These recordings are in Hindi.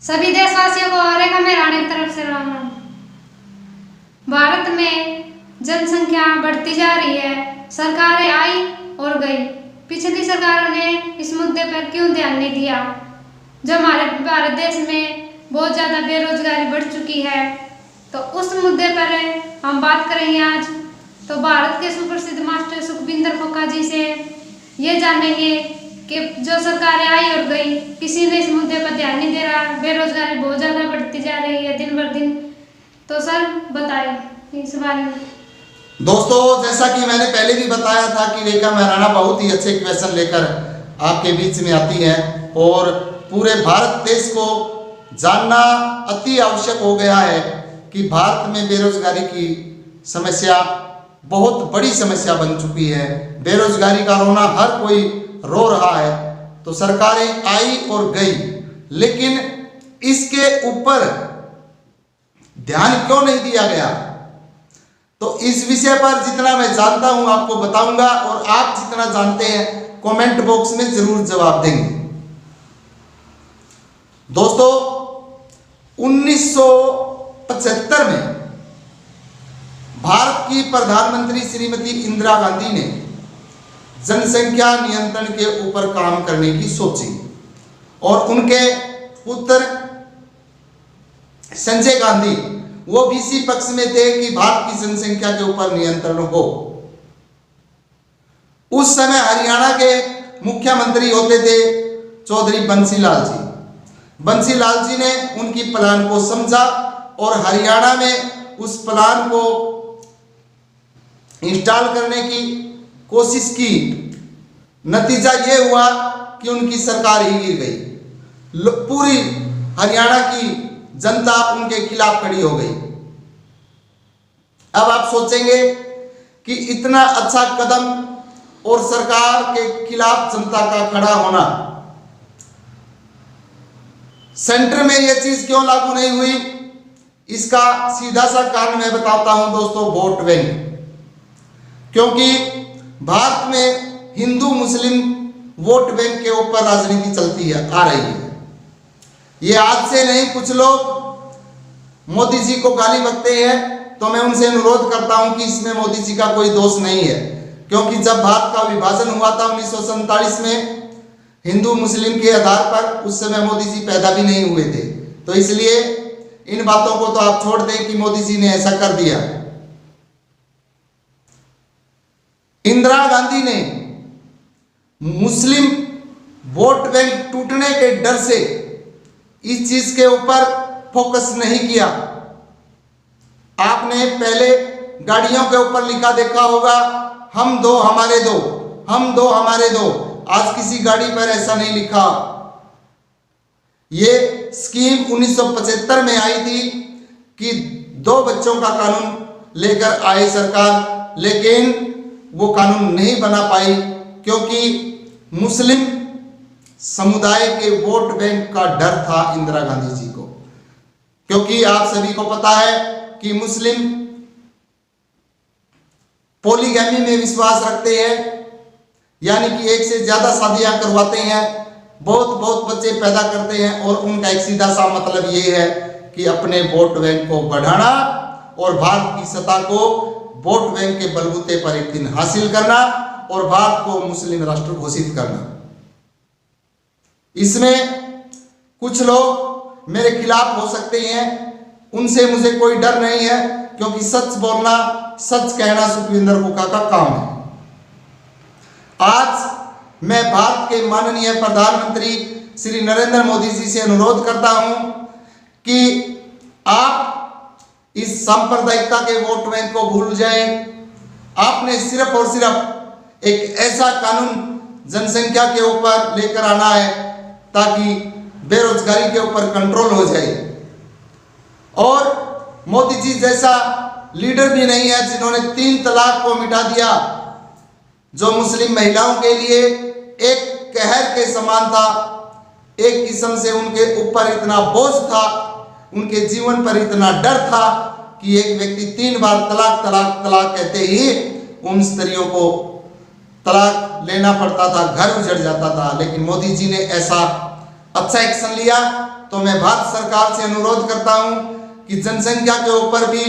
सभी देशवासियों को रेखा मेहरानी की तरफ से राम राम। भारत में जनसंख्या बढ़ती जा रही है। सरकारें आई और गई। पिछली सरकारों ने इस मुद्दे पर क्यों ध्यान नहीं दिया? जो हमारे भारत देश में बहुत ज़्यादा बेरोजगारी बढ़ चुकी है, तो उस मुद्दे पर हम बात करेंगे आज। तो भारत के सुप्रसिद्ध मास्टर सुखविंदर खोखा जी से ये जानेंगे कि जो सरकारें आई और गई, किसी ने इस मुद्दे पर ध्यान नहीं दे रहा। बेरोजगारी बहुत ज़्यादा बढ़ती जा रही है दिन बर दिन। तो सर बताइए इस बारे में। दोस्तों, जैसा कि मैंने पहले भी बताया था कि रेखा मेहराना बहुत ही अच्छे क्वेश्चन लेकर आपके बीच में आती है और पूरे भारत देश को जानना अति आवश्यक हो गया है कि भारत में बेरोजगारी की समस्या बहुत बड़ी समस्या बन चुकी है। बेरोजगारी का रोना हर कोई रो रहा है। तो सरकारें आई और गई, लेकिन इसके ऊपर ध्यान क्यों नहीं दिया गया? तो इस विषय पर जितना मैं जानता हूं आपको बताऊंगा और आप जितना जानते हैं कमेंट बॉक्स में जरूर जवाब देंगे। दोस्तों, 1975 में भारत की प्रधानमंत्री श्रीमती इंदिरा गांधी ने जनसंख्या नियंत्रण के ऊपर काम करने की सोची और उनके पुत्र संजय गांधी वो भी इसी पक्ष में थे कि भारत की जनसंख्या के ऊपर नियंत्रण हो। उस समय हरियाणा के मुख्यमंत्री होते थे चौधरी बंसीलाल जी। बंसीलाल जी ने उनकी प्लान को समझा और हरियाणा में उस प्लान को इंस्टॉल करने की कोशिश की। नतीजा ये हुआ कि उनकी सरकार ही गिर गई। पूरी हरियाणा की जनता उनके खिलाफ खड़ी हो गई। अब आप सोचेंगे कि इतना अच्छा कदम और सरकार के खिलाफ जनता का खड़ा होना, सेंटर में यह चीज क्यों लागू नहीं हुई? इसका सीधा सा कारण मैं बताता हूं दोस्तों, वोट बैंक। क्योंकि भारत में हिंदू मुस्लिम वोट बैंक के ऊपर राजनीति चलती है आ रही है। ये आज से नहीं, कुछ लोग मोदी जी को गाली बकते हैं, तो मैं उनसे अनुरोध करता हूं कि इसमें मोदी जी का कोई दोष नहीं है। क्योंकि जब भारत का विभाजन हुआ था 1947 में हिंदू मुस्लिम के आधार पर, उस समय मोदी जी पैदा भी नहीं हुए थे। तो इसलिए इन बातों को तो आप छोड़ दें कि मोदी जी ने ऐसा कर दिया। इंदिरा गांधी ने मुस्लिम वोट बैंक टूटने के डर से इस चीज के ऊपर फोकस नहीं किया। आपने पहले गाड़ियों के ऊपर लिखा देखा होगा, हम दो हमारे दो, हम दो हमारे दो। आज किसी गाड़ी पर ऐसा नहीं लिखा। ये स्कीम 1975 में आई थी कि 2 बच्चों का कानून लेकर आए सरकार, लेकिन वो कानून नहीं बना पाई क्योंकि मुस्लिम समुदाय के वोट बैंक का डर था इंदिरा गांधी जी को। क्योंकि आप सभी को पता है कि मुस्लिम पॉलीगैमी में विश्वास रखते हैं, यानी कि एक से ज्यादा शादियां करवाते हैं, बहुत बहुत बच्चे पैदा करते हैं और उनका एक सीधा सा मतलब ये है कि अपने वोट बैंक को बढ़ाना और भारत की सत्ता को वोट बैंक के बलबूते पर एक दिन हासिल करना और भारत को मुस्लिम राष्ट्र घोषित करना। इसमें कुछ लोग मेरे खिलाफ हो सकते हैं, उनसे मुझे कोई डर नहीं है, क्योंकि सच बोलना, सच कहना सुखविंदर खोखा का काम है। आज मैं भारत के माननीय प्रधानमंत्री श्री नरेंद्र मोदी जी से अनुरोध करता हूं कि आप इस सांप्रदायिकता के वोट बैंक को भूल जाएं। आपने सिर्फ और सिर्फ एक ऐसा कानून जनसंख्या के ऊपर लेकर आना है ताकि बेरोजगारी के ऊपर कंट्रोल हो जाए। और मोदी जी जैसा लीडर भी नहीं है जिन्होंने 3 तलाक को मिटा दिया, जो मुस्लिम महिलाओं के लिए एक कहर के समान था। एक किस्म से उनके ऊपर इतना बोझ था, उनके जीवन पर इतना डर था कि एक व्यक्ति 3 बार तलाक तलाक तलाक कहते ही उन स्त्रियों को तलाक लेना पड़ता था, घर उजड़ जाता था। लेकिन मोदी जी ने ऐसा अच्छा एक्शन लिया तो मैं भारत सरकार से अनुरोध करता हूं कि जनसंख्या के ऊपर भी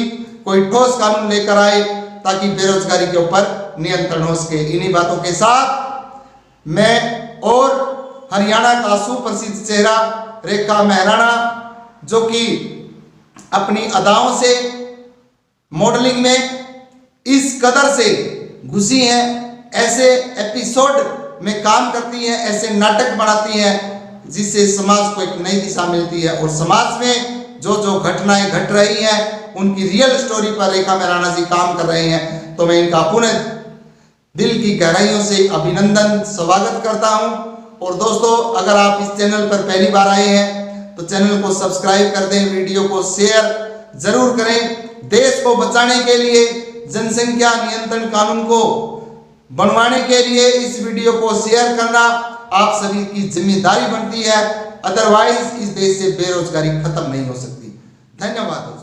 कोई ठोस कानून लेकर आए ताकि बेरोजगारी के ऊपर नियंत्रण हो सके। इन्हीं बातों के साथ मैं और हरियाणा का सुप्रसिद्ध चेहरा रेखा मेहराणा, जो कि अपनी अदाओं से मॉडलिंग में इस कदर से घुसी हैं, ऐसे एपिसोड में काम करती हैं, ऐसे नाटक बनाती हैं जिससे समाज को एक नई दिशा मिलती है। और समाज में जो जो घटनाएं घट रही हैं उनकी रियल स्टोरी पर रेखा मेहराणा जी काम कर रहे हैं। तो मैं इनका पुनः दिल की गहराइयों से अभिनंदन स्वागत करता हूं। और दोस्तों, अगर आप इस चैनल पर पहली बार आए हैं तो चैनल को सब्सक्राइब कर दें, वीडियो को शेयर जरूर करें। देश को बचाने के लिए, जनसंख्या नियंत्रण कानून को बनवाने के लिए इस वीडियो को शेयर करना आप सभी की जिम्मेदारी बनती है। अदरवाइज इस देश से बेरोजगारी खत्म नहीं हो सकती। धन्यवाद।